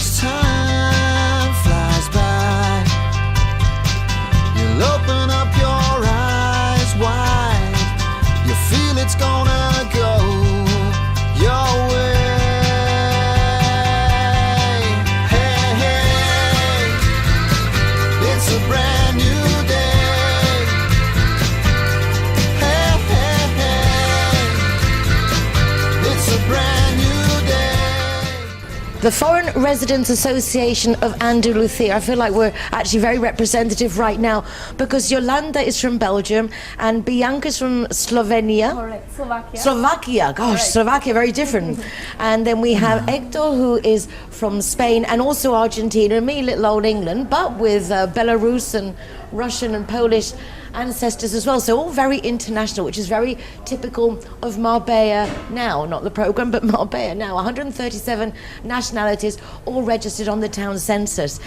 as time flies by, you'll open up your eyes wide. You feel it's gonna go your way. Hey, hey, it's a brand new day. Hey, hey, hey, it's a brand new day. The Foreign Residents Association of Andalusia. I feel like we're actually very representative right now because Jolanta is from Belgium and Bianca's from Slovenia. Correct, Slovakia. Slovakia, gosh, Correct. Slovakia, very different. And then we have Hector, who is from Spain and also Argentina, and me, little old England, but with Belarus and Russian and Polish ancestors as well. So all very international, which is very typical of Marbella Now, not the program, but Marbella Now. 137 nationalities, all registered on the town census.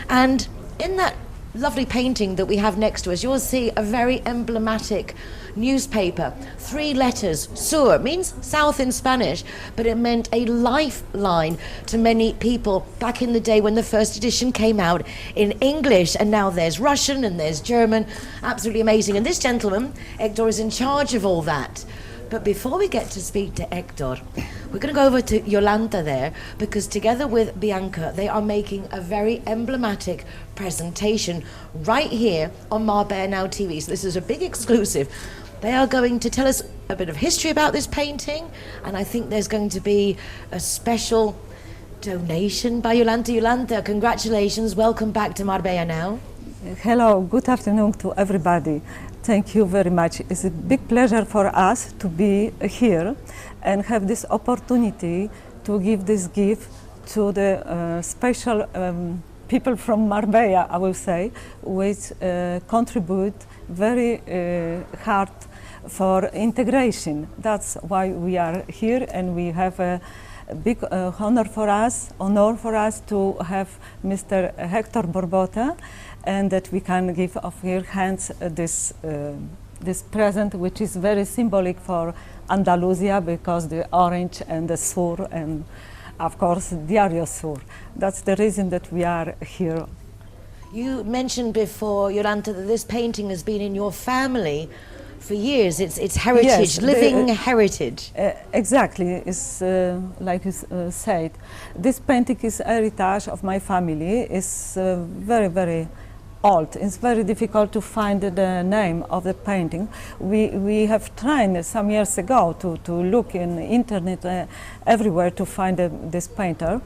And in that lovely painting that we have next to us, you'll see a very emblematic newspaper. 3 letters, sur, means south in Spanish, but it meant a lifeline to many people back in the day when the first edition came out in English. And now there's Russian and there's German. Absolutely amazing. And this gentleman, Hector, is in charge of all that. But before we get to speak to Hector, we're going to go over to Jolanta there, because together with Bianca, they are making a very emblematic presentation right here on Marbella Now TV. So this is a big exclusive. They are going to tell us a bit of history about this painting, and I think there's going to be a special donation by Jolanta. Jolanta, congratulations. Welcome back to Marbella Now. Hello, good afternoon to everybody. Thank you very much. It's a big pleasure for us to be here and have this opportunity to give this gift to the special people from Marbella, I will say, which contribute very hard for integration. That's why we are here, and we have a big honor for us to have Mr. Hector Barbotta, and that we can give of your hands this present, which is very symbolic for Andalusia, because the orange and the sur, and of course Diario Sur. That's the reason that we are here. You mentioned before, Jolanta, that this painting has been in your family for years. It's heritage, Yes, living heritage. Exactly, it's like you said. This painting is heritage of my family. It's very, very old. It's very difficult to find the name of the painting. We have tried some years ago to look in the internet everywhere to find this painter.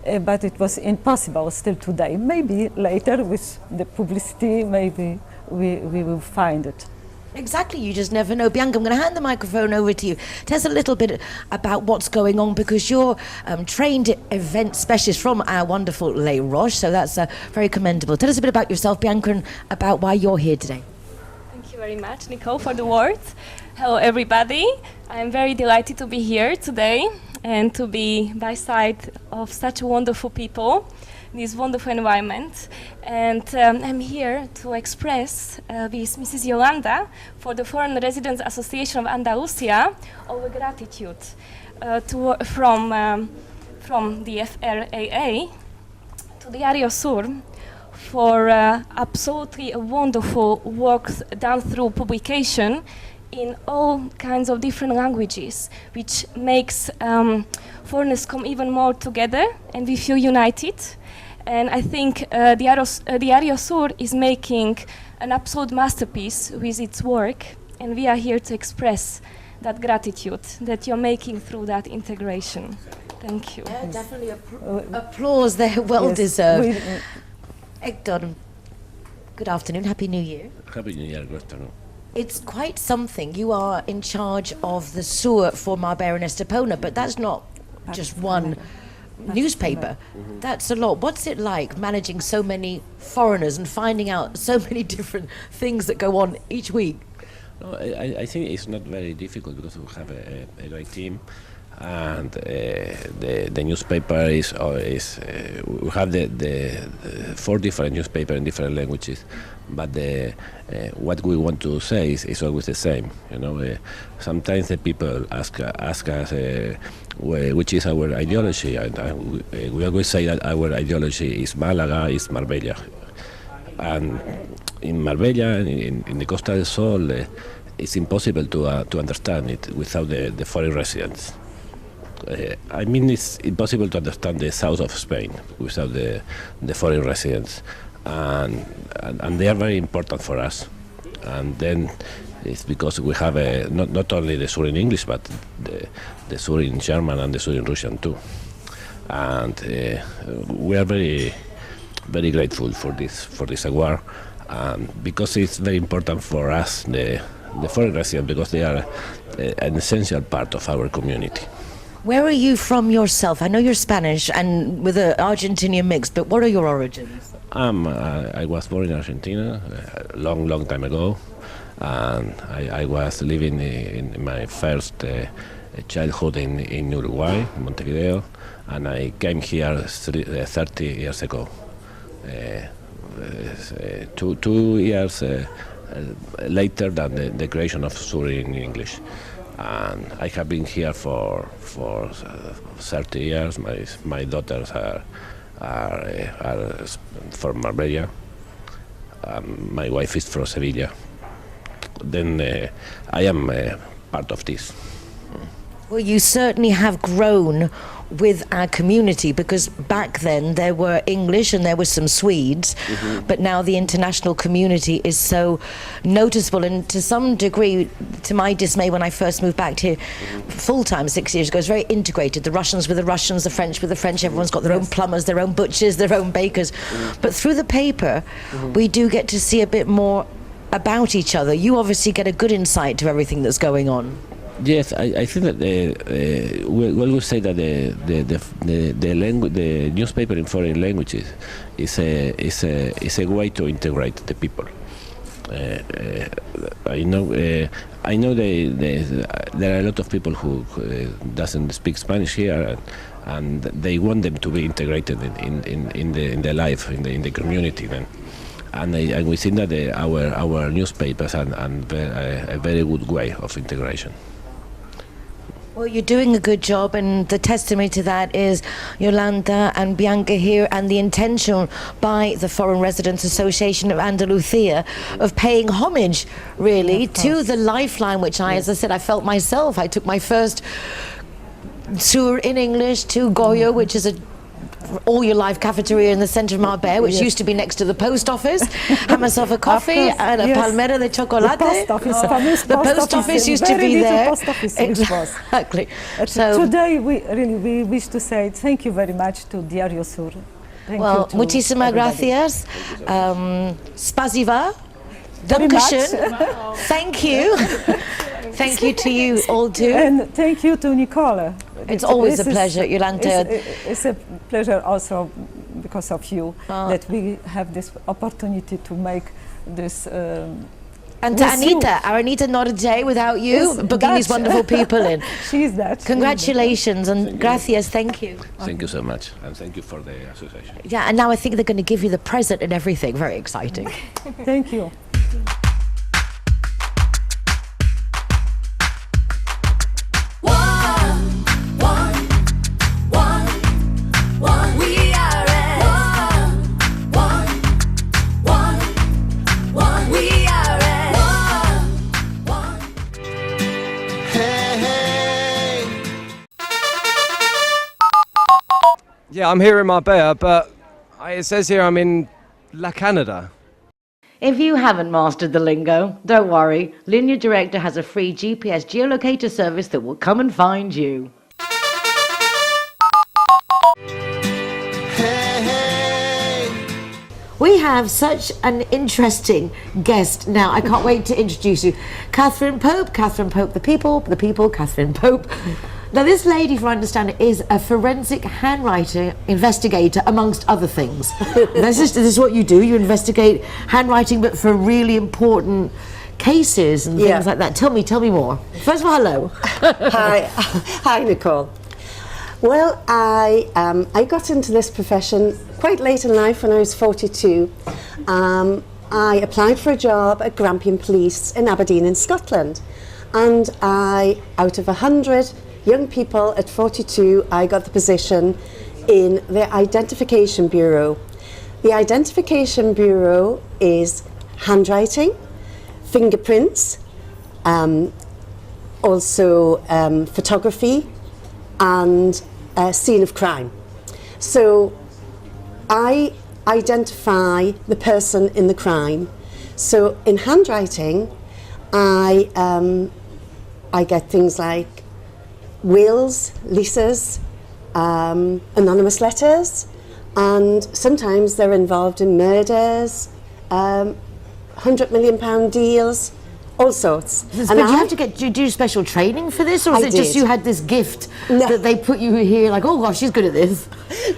But it was impossible still today. Maybe later with the publicity, maybe we will find it. Exactly, you just never know. Bianca, I'm going to hand the microphone over to you. Tell us a little bit about what's going on, because you're trained event specialist from our wonderful Les Roches, so that's very commendable. Tell us a bit about yourself, Bianca, and about why you're here today. Thank you very much, Nicole, for the words. Hello, everybody. I'm very delighted to be here today and to be by side of such wonderful people, this wonderful environment. And I'm here to express with Mrs. Jolanta for the Foreign Residents Association of Andalusia our gratitude from the FRAA to the Diario Sur for absolutely wonderful work done through publication in all kinds of different languages, which makes foreigners come even more together and we feel united. And I think Diario Sur is making an absolute masterpiece with its work, and we are here to express that gratitude that you're making through that integration. Thank you. Yeah, definitely applause there, well deserved. Hector, good afternoon, Happy New Year. Happy New Year, good afternoon. It's quite something. You are in charge of the SUR for Marbella and Estepona, but that's not just one newspaper. That's a lot. What's it like managing so many foreigners and finding out so many different things that go on each week? No, I think it's not very difficult because we have a great team, and the newspaper is we have the 4 different newspapers in different languages, but what we want to say is always the same. You know, sometimes the people ask us which is our ideology, and we always say that our ideology is Malaga, is Marbella, and in Marbella, in the Costa del Sol, it's impossible to understand it without the foreign residents. I mean, it's impossible to understand the south of Spain without the foreign residents, and they are very important for us. And then it's because we have not only the sur in English, but the sur in German and the sur in Russian too. And we are very, very grateful for this award, because it's very important for us, the foreign residents, because they are an essential part of our community. Where are you from yourself? I know you're Spanish and with an Argentinian mix, but what are your origins? I was born in Argentina a long time ago, and I was living in my first childhood in Uruguay, Montevideo, and I came here 30 years ago. 2 years later than the creation of Sur in English. And I have been here for 30 years. My daughters are from Marbella. My wife is from Sevilla. Then I am part of this. Well, you certainly have grown with our community, because back then there were English and there were some Swedes, but now the international community is so noticeable, and to some degree, to my dismay, when I first moved back here full-time 6 years ago, it's very integrated. The Russians with the Russians, the French with the French, everyone's got their own plumbers, their own butchers, their own bakers. But through the paper, we do get to see a bit more about each other. You obviously get a good insight to everything that's going on. Yes, I think that we always say that the newspaper in foreign languages is a way to integrate the people. I know there are a lot of people who doesn't speak Spanish here, and they want them to be integrated in their life, in the community. And we think that our newspapers are a very good way of integration. Well, you're doing a good job, and the testimony to that is Jolanta and Bianca here, and the intention by the Foreign Residents Association of Andalusia of paying homage, really, to the lifeline, which as I said, I felt myself. I took my first tour in English to Goya, which is a all-your-life cafeteria in the centre of Marbella, which used to be next to the post office. Had myself a coffee and a palmera de chocolate. The post office used to be there. Post office, exactly. So today we wish to say thank you very much to Diario Sur. Well, muchísimas gracias. Spasiba. Dankeschön. Thank you. Thank you to you all too. And thank you to Nicole. It's always a pleasure, Jolanta. It's a pleasure also because of you that we have this opportunity to make this. And to Anita, our Anita not a day without you booking these wonderful people in. She's that. Congratulations and gracias, thank you. Thank you so much, and thank you for the association. Yeah, and now I think they're going to give you the present and everything. Very exciting. Thank you. Yeah, I'm here in Marbella, but it says here I'm in La Canada. If you haven't mastered the lingo, don't worry. Linear Director has a free GPS geolocator service that will come and find you. We have such an interesting guest now. I can't wait to introduce you. Kathryn Pope, the people, Kathryn Pope. Now this lady, for I understand, is a forensic handwriting investigator, amongst other things. This is what you do. You investigate handwriting, but for really important cases and things Yeah. like that. Tell me more. First of all, hello. Hi, Nicole. Well, I got into this profession quite late in life when I was 42. I applied for a job at Grampian Police in Aberdeen in Scotland, and out of 100 young people at 42, I got the position in the Identification Bureau. The Identification Bureau is handwriting, fingerprints, also photography, and scene of crime. So I identify the person in the crime. So in handwriting, I get things like wills, leases, anonymous letters, and sometimes they're involved in murders, £100 million deals, all sorts. But you have to do you do special training for this, or is I it just did. you had this gift No. that they put you here like, oh gosh, she's good at this?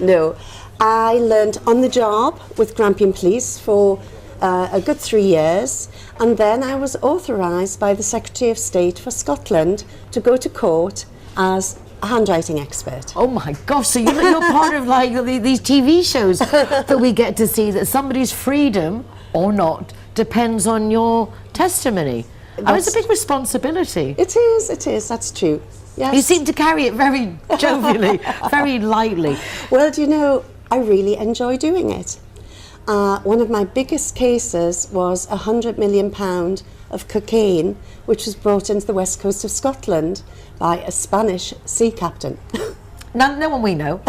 No, I learned on the job with Grampian Police for a good 3 years, and then I was authorised by the Secretary of State for Scotland to go to court as a handwriting expert. Oh my gosh, so you're part of like these TV shows that we get to see, that somebody's freedom or not depends on your testimony. Oh, it's a big responsibility. It is, that's true. Yes. You seem to carry it very jovially, very lightly. Well, do you know, I really enjoy doing it. One of my biggest cases was £100 million of cocaine, which was brought into the west coast of Scotland by a Spanish sea captain. No one we know.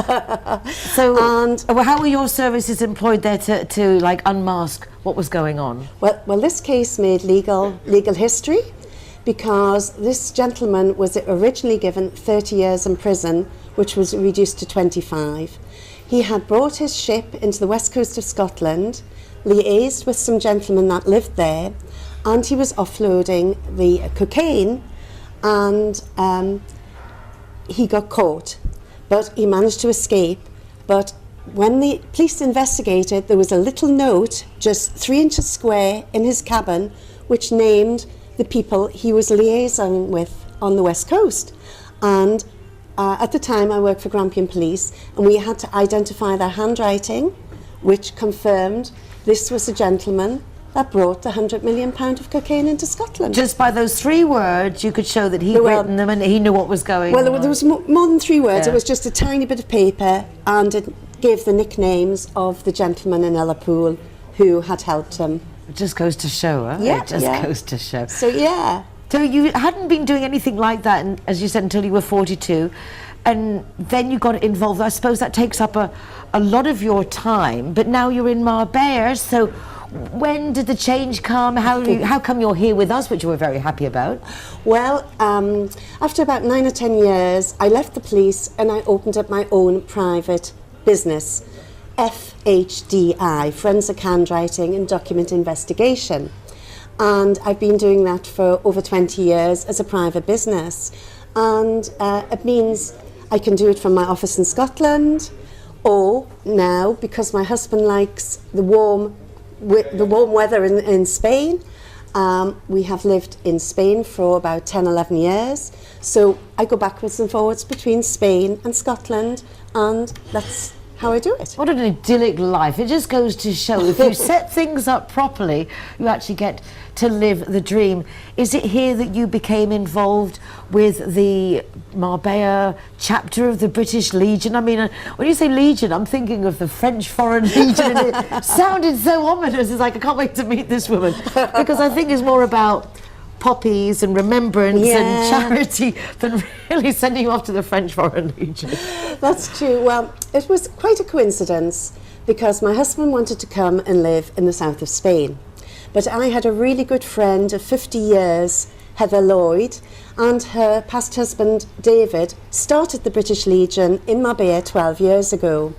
So, And- how were your services employed there to like unmask what was going on? Well, this case made legal history, because this gentleman was originally given 30 years in prison, which was reduced to 25. He had brought his ship into the west coast of Scotland, liaised with some gentlemen that lived there, and he was offloading the cocaine, and he got caught. But he managed to escape. But when the police investigated, there was a little note, just 3 inches square, in his cabin, which named the people he was liaising with on the west coast. And at the time I worked for Grampian Police, and we had to identify their handwriting, which confirmed this was a gentleman that brought the £100 million of cocaine into Scotland. Just by those 3 words, you could show that he'd written them and he knew what was going on. Well, there was more than 3 words. Yeah. It was just a tiny bit of paper, and it gave the nicknames of the gentleman in Liverpool who had helped him. It just goes to show, huh? Yeah, It just yeah. goes to show. So, yeah. So you hadn't been doing anything like that, as you said, until you were 42, and then you got involved. I suppose that takes up a lot of your time, but now you're in Marbella, so when did the change come? How come you're here with us, which we're very happy about? Well, after about 9 or 10 years, I left the police and I opened up my own private business, FHDI, Forensic Handwriting and Document Investigation. And I've been doing that for over 20 years as a private business. And it means I can do it from my office in Scotland, or now, because my husband likes the warm weather in Spain, we have lived in Spain for about 10, 11 years. So I go backwards and forwards between Spain and Scotland, and that's how I do it. What an idyllic life. It just goes to show, if you set things up properly, you actually get to live the dream. Is it here that you became involved with the Marbella chapter of the British Legion? I mean, when you say Legion, I'm thinking of the French Foreign Legion, and it sounded so ominous. It's like, I can't wait to meet this woman, because I think it's more about poppies and remembrance and charity than really sending you off to the French Foreign Legion. That's true. Well, it was quite a coincidence, because my husband wanted to come and live in the south of Spain. But I had a really good friend of 50 years, Heather Lloyd, and her past husband, David, started the British Legion in Marbella 12 years ago.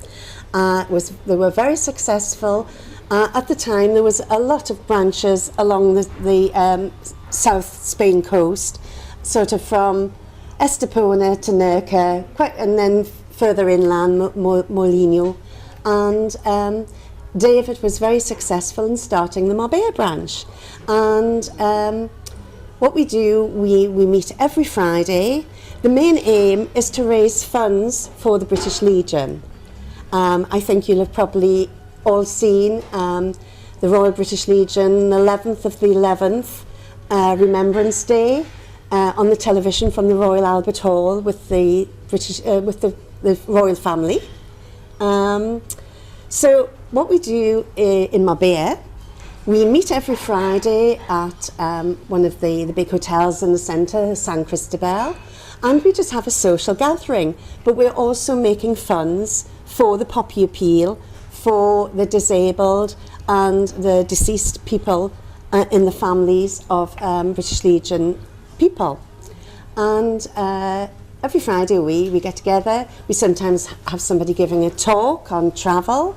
They were very successful. At the time, there was a lot of branches along the South Spain coast, sort of from Estepona to Nerca, and then further inland, Molinho. And David was very successful in starting the Marbella branch. And what we do, we meet every Friday. The main aim is to raise funds for the British Legion. I think you'll have probably all seen the Royal British Legion, 11th of the 11th, Remembrance Day, on the television from the Royal Albert Hall with the the royal family. So what we do in Marbella, we meet every Friday at one of the big hotels in the centre, San Cristobal, and we just have a social gathering. But we're also making funds for the Poppy Appeal, for the disabled and the deceased people in the families of British Legion people. And every Friday we get together. We sometimes have somebody giving a talk on travel.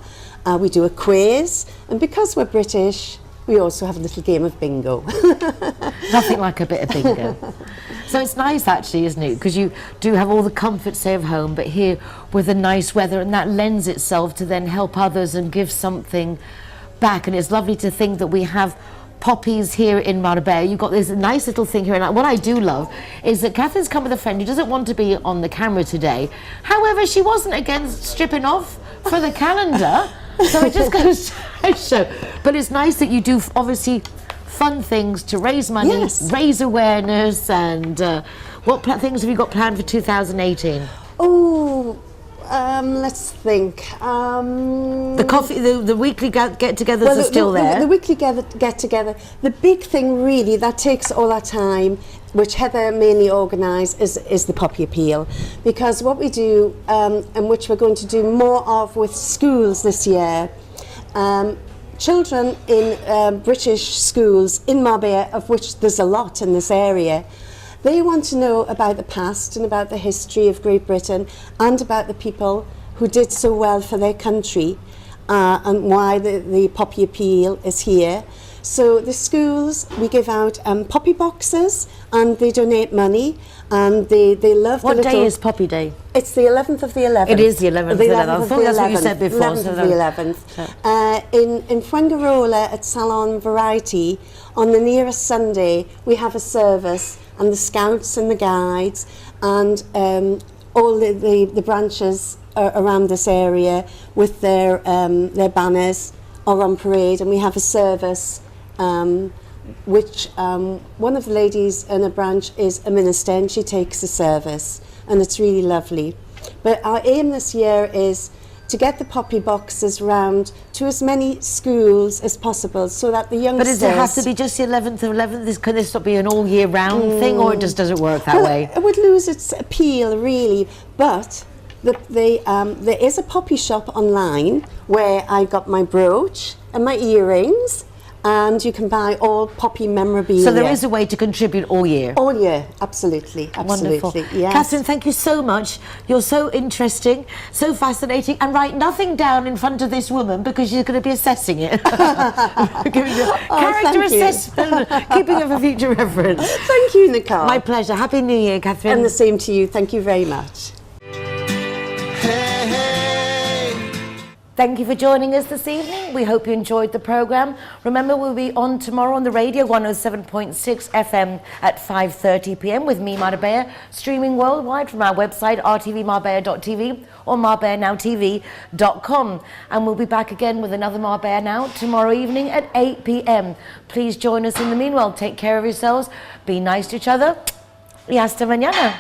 We do a quiz, and because we're British, we also have a little game of bingo. Nothing like a bit of bingo. So it's nice actually, isn't it? Because you do have all the comforts, say, of home, but here with the nice weather, and that lends itself to then help others and give something back. And it's lovely to think that we have poppies here in Marbella. You've got this nice little thing here, and what I do love is that Kathryn's come with a friend who doesn't want to be on the camera today. However, she wasn't against stripping off for the calendar, so it just goes to show. But it's nice that you do obviously fun things to raise money, Yes. raise awareness, and what things have you got planned for 2018? Oh, let's think. The coffee, the weekly get-togethers are still there. The weekly get-together. The big thing really that takes all our time, which Heather mainly organises, is the Poppy Appeal. Because what we do, and which we're going to do more of with schools this year, children in British schools in Marbella, of which there's a lot in this area, they want to know about the past and about the history of Great Britain and about the people who did so well for their country, and why the Poppy Appeal is here. So the schools, we give out poppy boxes, and they donate money, and they love What the little... day is Poppy Day? It's the 11th of the 11th. It is the 11th of the 11th. I thought that's what you said before. 11th of the 11th. In Fuengirola at Salon Variety, on the nearest Sunday, we have a service, and the scouts and the guides and all the branches around this area with their banners are on parade, and we have a service which one of the ladies in a branch is a minister, and she takes the service, and it's really lovely. But our aim this year is to get the poppy boxes round to as many schools as possible, so that the youngsters... But does it have to be just the 11th of 11th? Can this not be an all year round thing, or does it work that way? It would lose its appeal, really, but there is a poppy shop online where I got my brooch and my earrings, and you can buy all poppy memorabilia. So there is a way to contribute all year? All year, absolutely, absolutely. Wonderful. Yes. Kathryn, thank you so much. You're so interesting, so fascinating, and write nothing down in front of this woman because you're going to be assessing it. Giving you character assessment, keeping it for future reference. Thank you, Nicole. My pleasure. Happy New Year, Kathryn. And the same to you. Thank you very much. Hey, hey. Thank you for joining us this evening. We hope you enjoyed the programme. Remember, we'll be on tomorrow on the radio, 107.6 FM at 5:30 p.m. with me, Marbella, streaming worldwide from our website, rtvmarbella.tv or marbellanowtv.com. And we'll be back again with another Marbella Now tomorrow evening at 8 p.m. Please join us in the meanwhile. Take care of yourselves. Be nice to each other. Y hasta mañana.